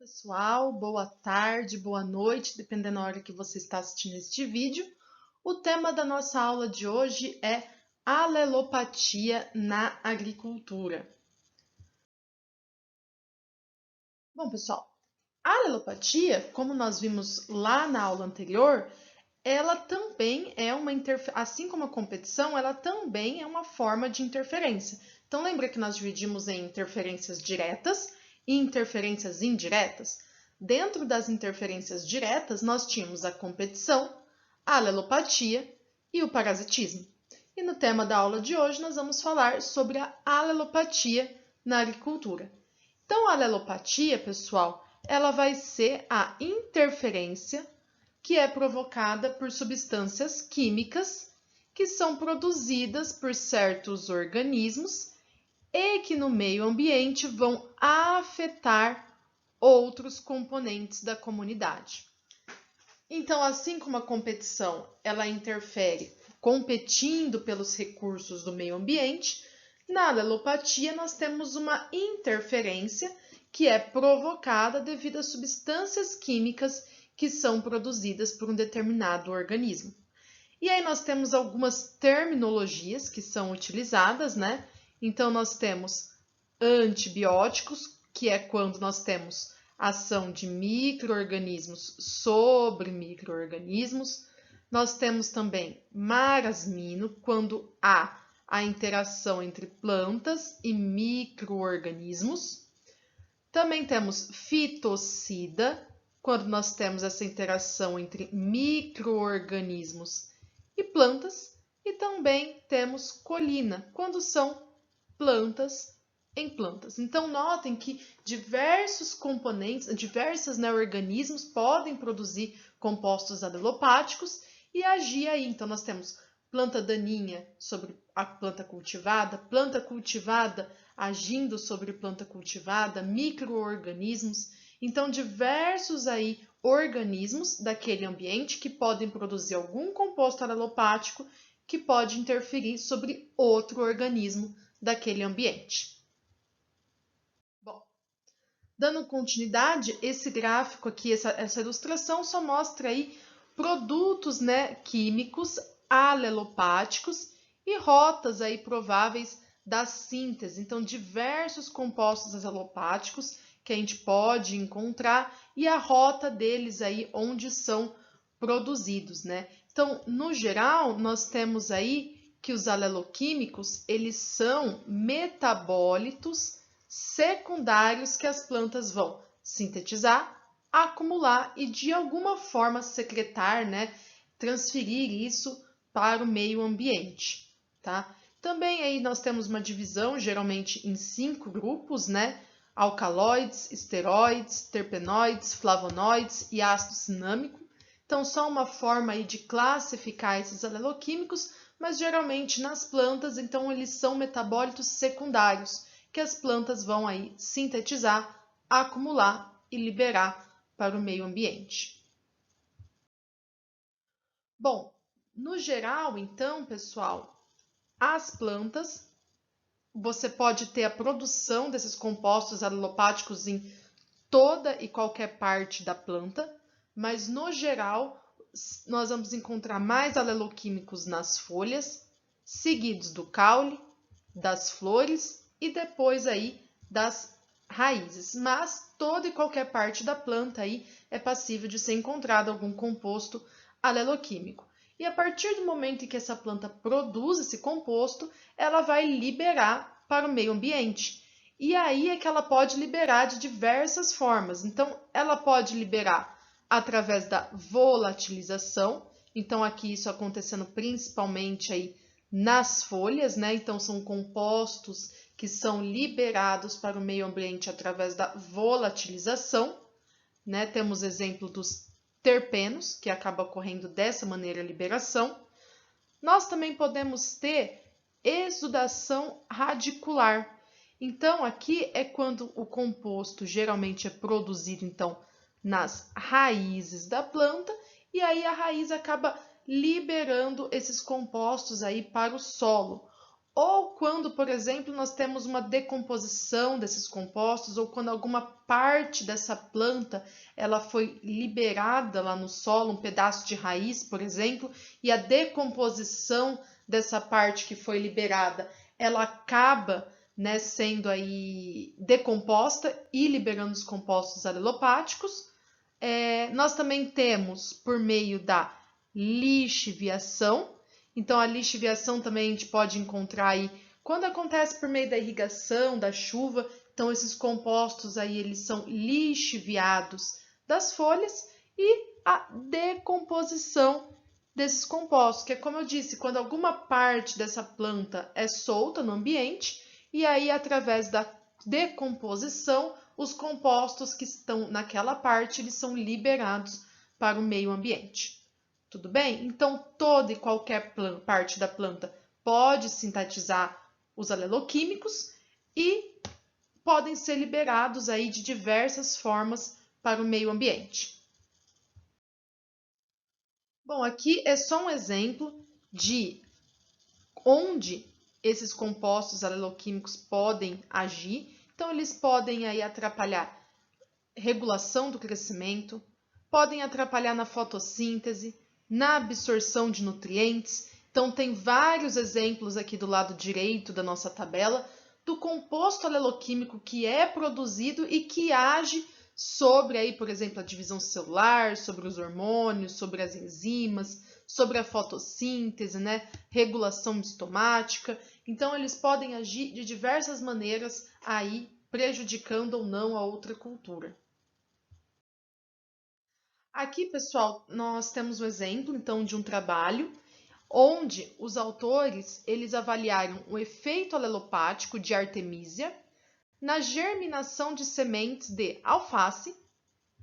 Pessoal, boa tarde, boa noite, dependendo da hora que você está assistindo este vídeo. O tema da nossa aula de hoje é alelopatia na agricultura. Bom, pessoal, a alelopatia, como nós vimos lá na aula anterior, ela também é uma assim como a competição, ela também é uma forma de interferência. Então, lembra que nós dividimos em interferências diretas e interferências indiretas? Dentro das interferências diretas, nós tínhamos a competição, a alelopatia e o parasitismo. E no tema da aula de hoje, nós vamos falar sobre a alelopatia na agricultura. Então, a alelopatia, pessoal, ela vai ser a interferência que é provocada por substâncias químicas que são produzidas por certos organismos e que no meio ambiente vão afetar outros componentes da comunidade. Então, assim como a competição, ela interfere competindo pelos recursos do meio ambiente, na alelopatia nós temos uma interferência que é provocada devido a substâncias químicas que são produzidas por um determinado organismo. E aí nós temos algumas terminologias que são utilizadas, né? Então nós temos antibióticos, que é quando nós temos ação de micro-organismos sobre micro-organismos. Nós temos também marasmino, quando há a interação entre plantas e micro-organismos. Também temos fitocida, quando nós temos essa interação entre micro-organismos e plantas. E também temos colina, quando são plantas em plantas. Então, notem que diversos componentes, diversos organismos podem produzir compostos alelopáticos e agir aí. Então, nós temos planta daninha sobre a planta cultivada agindo sobre planta cultivada, micro-organismos. Então, diversos aí organismos daquele ambiente que podem produzir algum composto alelopático que pode interferir sobre outro organismo daquele ambiente. Bom, dando continuidade, esse gráfico aqui, essa ilustração só mostra aí produtos, né, químicos alelopáticos e rotas aí prováveis da síntese. Então, diversos compostos alelopáticos que a gente pode encontrar e a rota deles aí onde são produzidos, né? Então, no geral, nós temos aí que os aleloquímicos, eles são metabólitos secundários que as plantas vão sintetizar, acumular e de alguma forma secretar, né, transferir isso para o meio ambiente, tá? Também aí nós temos uma divisão, geralmente em 5 grupos, né? Alcaloides, esteroides, terpenoides, flavonoides e ácido cinâmico. Então, só uma forma aí de classificar esses aleloquímicos, mas geralmente nas plantas, então eles são metabólitos secundários, que as plantas vão aí sintetizar, acumular e liberar para o meio ambiente. Bom, no geral, então, pessoal, as plantas, você pode ter a produção desses compostos alelopáticos em toda e qualquer parte da planta, mas no geral, nós vamos encontrar mais aleloquímicos nas folhas, seguidos do caule, das flores e depois aí das raízes. Mas toda e qualquer parte da planta aí é passível de ser encontrado algum composto aleloquímico. E a partir do momento em que essa planta produz esse composto, ela vai liberar para o meio ambiente. E aí é que ela pode liberar de diversas formas. Então, ela pode liberar através da volatilização. Então, aqui isso acontecendo principalmente aí nas folhas, né? Então, são compostos que são liberados para o meio ambiente através da volatilização, né? Temos exemplo dos terpenos, que acaba ocorrendo dessa maneira a liberação. Nós também podemos ter exudação radicular. Então, aqui é quando o composto geralmente é produzido, então, nas raízes da planta, e aí a raiz acaba liberando esses compostos aí para o solo. ou quando, por exemplo, nós temos uma decomposição desses compostos, ou quando alguma parte dessa planta ela foi liberada lá no solo, um pedaço de raiz, por exemplo, e a decomposição dessa parte que foi liberada, ela acaba, né, sendo aí decomposta e liberando os compostos alelopáticos. Nós também temos por meio da lixiviação. Então, a lixiviação também a gente pode encontrar aí quando acontece por meio da irrigação, da chuva. Então, esses compostos aí, eles são lixiviados das folhas e a decomposição desses compostos, que é como eu disse, quando alguma parte dessa planta é solta no ambiente e aí, através da decomposição, os compostos que estão naquela parte, eles são liberados para o meio ambiente. Tudo bem? Então, toda e qualquer parte da planta pode sintetizar os aleloquímicos e podem ser liberados aí de diversas formas para o meio ambiente. Bom, aqui é só um exemplo de onde esses compostos aleloquímicos podem agir. Então, eles podem aí atrapalhar regulação do crescimento, podem atrapalhar na fotossíntese, na absorção de nutrientes. Então, tem vários exemplos aqui do lado direito da nossa tabela do composto aleloquímico que é produzido e que age sobre, aí, por exemplo, a divisão celular, sobre os hormônios, sobre as enzimas, sobre a fotossíntese, né? Regulação mistomática. Então, eles podem agir de diversas maneiras aí, prejudicando ou não a outra cultura. Aqui, pessoal, nós temos um exemplo, então, de um trabalho onde os autores eles avaliaram o efeito alelopático de Artemisia na germinação de sementes de alface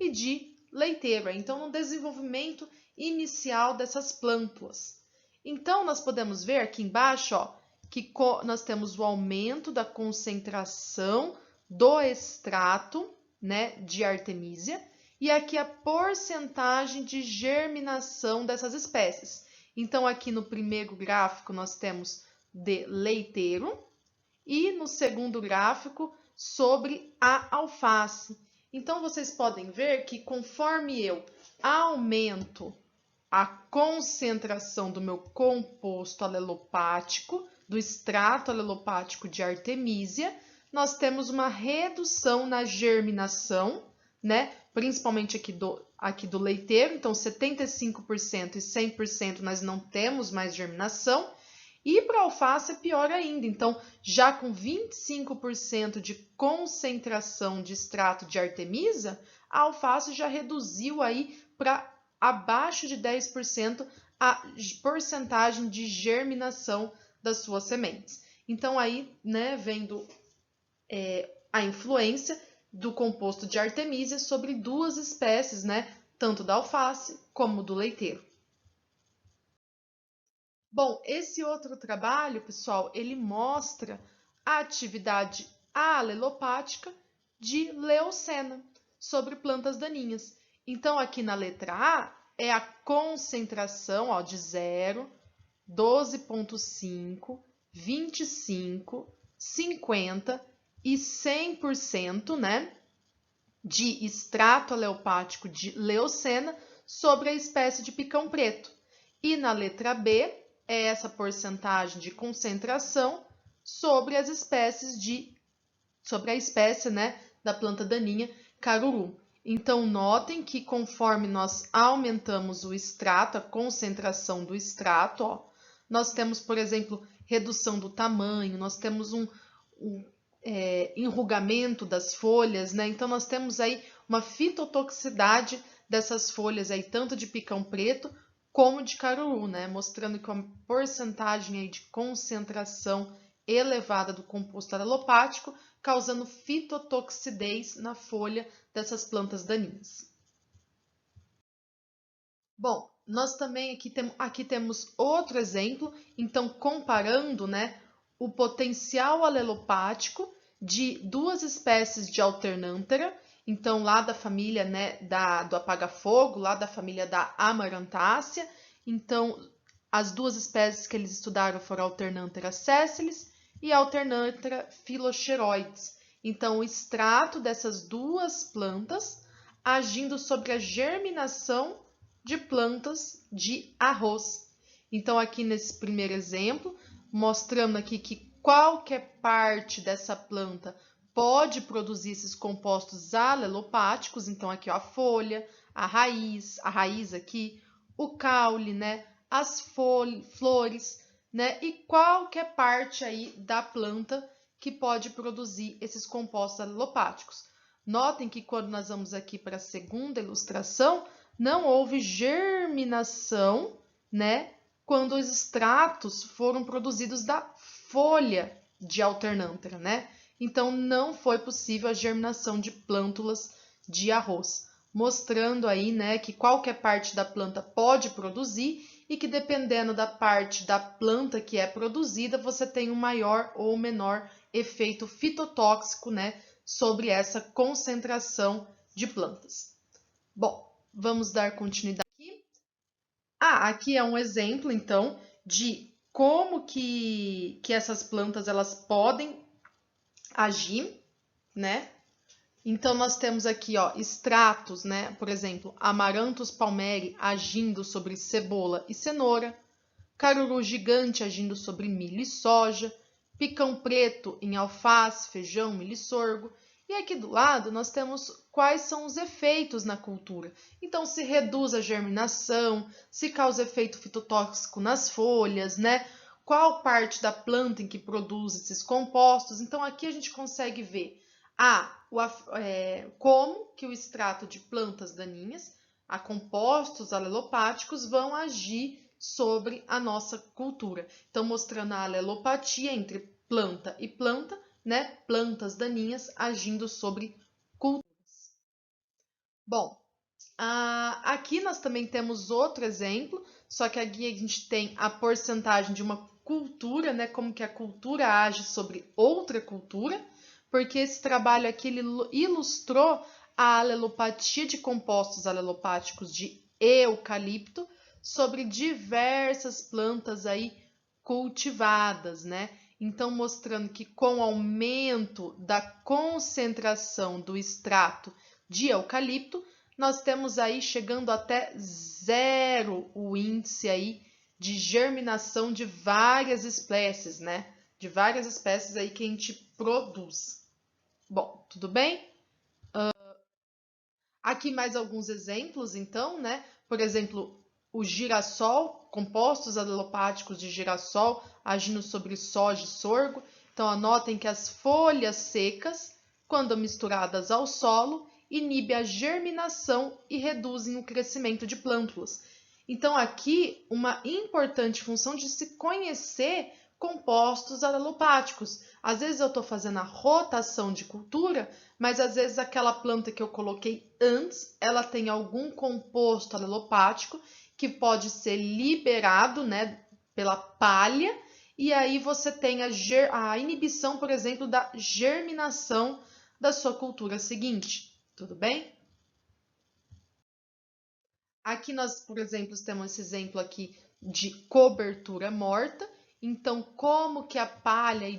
e de leiteira, então no desenvolvimento inicial dessas plântulas. Então, nós podemos ver aqui embaixo, ó, que nós temos o aumento da concentração do extrato, né, de Artemisia, e aqui a porcentagem de germinação dessas espécies. Então, aqui no primeiro gráfico nós temos de leiteiro e no segundo gráfico sobre a alface. Então, vocês podem ver que conforme eu aumento a concentração do meu composto alelopático, do extrato alelopático de Artemisia, nós temos uma redução na germinação, né? Principalmente aqui do leiteiro, então 75% e 100% nós não temos mais germinação. E para a alface é pior ainda, então já com 25% de concentração de extrato de Artemisia, a alface já reduziu aí para abaixo de 10% a porcentagem de germinação das suas sementes. Então aí, né, vendo a influência do composto de Artemisia sobre duas espécies, né, tanto da alface como do leiteiro. Bom, esse outro trabalho, pessoal, ele mostra a atividade alelopática de leucena sobre plantas daninhas. Então, aqui na letra A é a concentração ó, de 0, 12,5, 25, 50 e 100%, né, de extrato aleopático de leucena sobre a espécie de picão preto. E na letra B é essa porcentagem de concentração sobre as espécies sobre a espécie, né, da planta daninha caruru. Então, notem que conforme nós aumentamos o extrato, a concentração do extrato, ó, nós temos, por exemplo, redução do tamanho, nós temos um enrugamento das folhas, né? Então, nós temos aí uma fitotoxicidade dessas folhas aí, tanto de picão preto como de caruru, né? Mostrando que uma porcentagem aí de concentração elevada do composto alelopático, causando fitotoxidez na folha dessas plantas daninhas. Bom, nós também aqui temos outro exemplo, então comparando, né, o potencial alelopático de duas espécies de Alternanthera, então lá da família, né, do apaga-fogo, lá da família da Amarantácea. Então, As duas espécies que eles estudaram foram Alternanthera sessilis e Alternanthera filoxeroides. Então, o extrato dessas duas plantas agindo sobre a germinação de plantas de arroz. Então, aqui nesse primeiro exemplo, mostrando aqui que qualquer parte dessa planta pode produzir esses compostos alelopáticos. Então, aqui ó, a folha, a raiz aqui, o caule, né? As flores, né? E qualquer parte aí da planta que pode produzir esses compostos alelopáticos. Notem que quando nós vamos aqui para a segunda ilustração, não houve germinação, né? Quando os extratos foram produzidos da folha de Alternanthera, né? Então, não foi possível a germinação de plântulas de arroz, mostrando aí, né, que qualquer parte da planta pode produzir e que dependendo da parte da planta que é produzida, você tem um maior ou menor efeito fitotóxico, né, sobre essa concentração de plantas. Bom, vamos dar continuidade aqui. Aqui é um exemplo, então, de como que essas plantas elas podem agir, né? Então, nós temos aqui, ó, extratos, né? Por exemplo, Amaranthus palmeri agindo sobre cebola e cenoura, caruru gigante agindo sobre milho e soja, picão preto em alface, feijão, milho e sorgo. E aqui do lado nós temos quais são os efeitos na cultura. Então, se reduz a germinação, se causa efeito fitotóxico nas folhas, né? Qual parte da planta em que produz esses compostos. Então, aqui a gente consegue ver como que o extrato de plantas daninhas, a compostos alelopáticos, vão agir sobre a nossa cultura. Então, mostrando a alelopatia entre planta e planta, né? Plantas daninhas agindo sobre culturas. Bom, aqui nós também temos outro exemplo, só que aqui a gente tem a porcentagem de uma cultura, né? Como que a cultura age sobre outra cultura, porque esse trabalho aqui ele ilustrou a alelopatia de compostos alelopáticos de eucalipto sobre diversas plantas aí cultivadas, né? Então, mostrando que com o aumento da concentração do extrato de eucalipto, nós temos aí chegando até zero o índice aí de germinação de várias espécies, né? De várias espécies aí que a gente produz. Bom, tudo bem? Aqui mais alguns exemplos, então, né? Por exemplo, o girassol, compostos alelopáticos de girassol agindo sobre soja e sorgo. Então, anotem que as folhas secas, quando misturadas ao solo, inibem a germinação e reduzem o crescimento de plântulas. Então, aqui, uma importante função de se conhecer compostos alelopáticos. Às vezes eu estou fazendo a rotação de cultura, mas às vezes aquela planta que eu coloquei antes, ela tem algum composto alelopático que pode ser liberado, né, pela palha, e aí você tem a inibição, por exemplo, da germinação da sua cultura seguinte. Tudo bem? Aqui nós, por exemplo, temos esse exemplo aqui de cobertura morta. Então, como que a palha e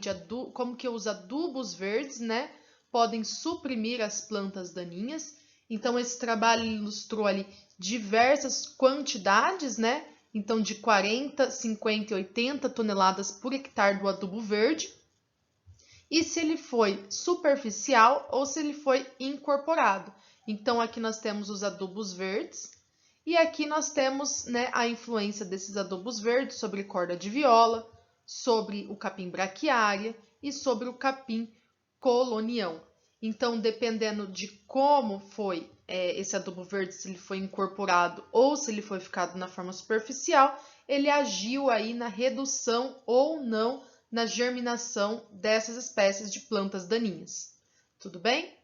como que os adubos verdes, né, podem suprimir as plantas daninhas. Então, esse trabalho ilustrou ali diversas quantidades, né? Então, de 40, 50 e 80 toneladas por hectare do adubo verde. E se ele foi superficial ou se ele foi incorporado. Então, aqui nós temos os adubos verdes. E aqui nós temos, né, a influência desses adubos verdes sobre corda de viola, sobre o capim braquiária e sobre o capim colonião. Então, dependendo de como foi esse adubo verde, se ele foi incorporado ou se ele foi ficado na forma superficial, ele agiu aí na redução ou não na germinação dessas espécies de plantas daninhas. Tudo bem?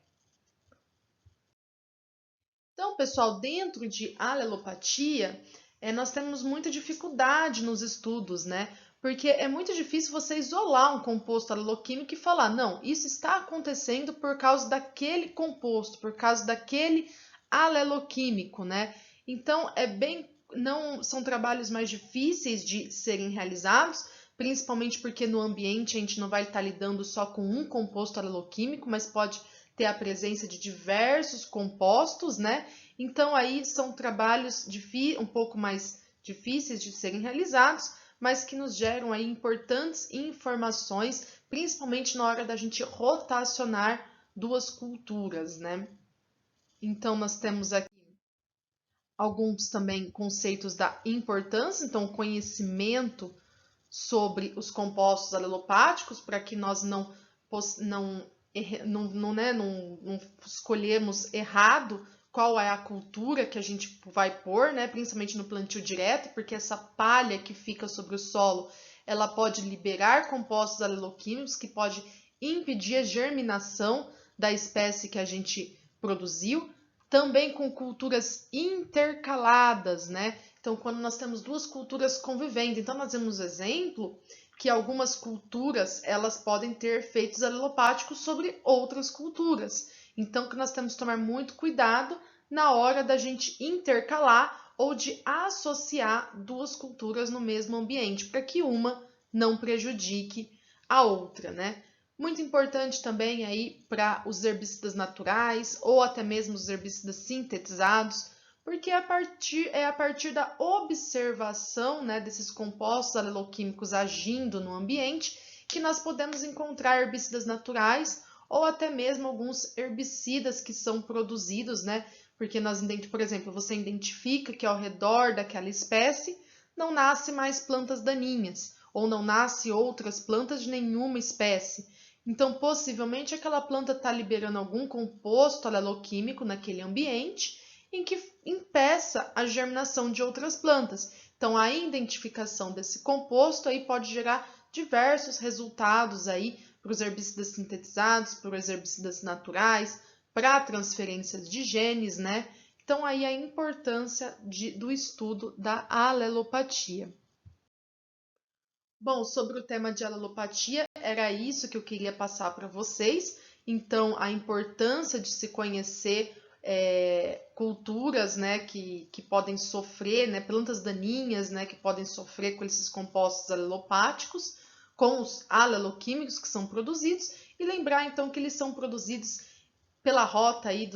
Então, pessoal, dentro de alelopatia, nós temos muita dificuldade nos estudos, né? Porque é muito difícil você isolar um composto aleloquímico e falar, não, isso está acontecendo por causa daquele composto, por causa daquele aleloquímico, né? Então, não são trabalhos mais difíceis de serem realizados, principalmente porque no ambiente a gente não vai estar lidando só com um composto aleloquímico, mas pode ter a presença de diversos compostos, né? Então aí são trabalhos um pouco mais difíceis de serem realizados, mas que nos geram aí importantes informações, principalmente na hora da gente rotacionar duas culturas, né? Então nós temos aqui alguns também conceitos da importância, então conhecimento sobre os compostos alelopáticos, para que nós não escolhemos errado qual é a cultura que a gente vai pôr, né? Principalmente no plantio direto, porque essa palha que fica sobre o solo, ela pode liberar compostos aleloquímicos que pode impedir a germinação da espécie que a gente produziu. Também com culturas intercaladas, né? Então, quando nós temos duas culturas convivendo, então nós temos exemplo que algumas culturas elas podem ter efeitos alelopáticos sobre outras culturas. Então, que nós temos que tomar muito cuidado na hora da gente intercalar ou de associar duas culturas no mesmo ambiente, para que uma não prejudique a outra, né? Muito importante também aí para os herbicidas naturais ou até mesmo os herbicidas sintetizados, porque é a partir da observação, né, desses compostos aleloquímicos agindo no ambiente que nós podemos encontrar herbicidas naturais ou até mesmo alguns herbicidas que são produzidos, né? Porque por exemplo, você identifica que ao redor daquela espécie não nasce mais plantas daninhas ou não nasce outras plantas de nenhuma espécie. Então, possivelmente, aquela planta está liberando algum composto aleloquímico naquele ambiente em que impeça a germinação de outras plantas. Então, a identificação desse composto aí pode gerar diversos resultados aí para os herbicidas sintetizados, para os herbicidas naturais, para a transferência de genes, né? Então, aí a importância do estudo da alelopatia. Bom, sobre o tema de alelopatia, era isso que eu queria passar para vocês. Então, a importância de se conhecer culturas, né, que podem sofrer, né, plantas daninhas, né, que podem sofrer com esses compostos alelopáticos, com os aleloquímicos que são produzidos, e lembrar então que eles são produzidos pela rota aí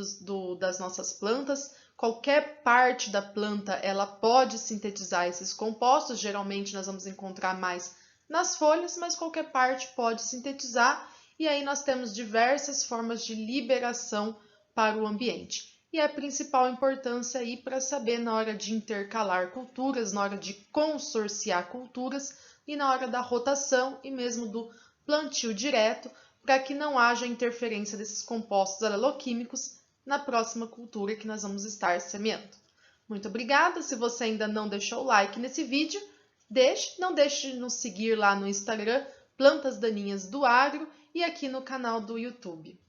das nossas plantas. Qualquer parte da planta ela pode sintetizar esses compostos, geralmente nós vamos encontrar mais nas folhas, mas qualquer parte pode sintetizar, e aí nós temos diversas formas de liberação para o ambiente. E a principal importância aí para saber na hora de intercalar culturas, na hora de consorciar culturas e na hora da rotação e mesmo do plantio direto, para que não haja interferência desses compostos aleloquímicos na próxima cultura que nós vamos estar semeando. Muito obrigada! Se você ainda não deixou o like nesse vídeo, não deixe de nos seguir lá no Instagram, Plantas Daninhas do Agro, e aqui no canal do YouTube.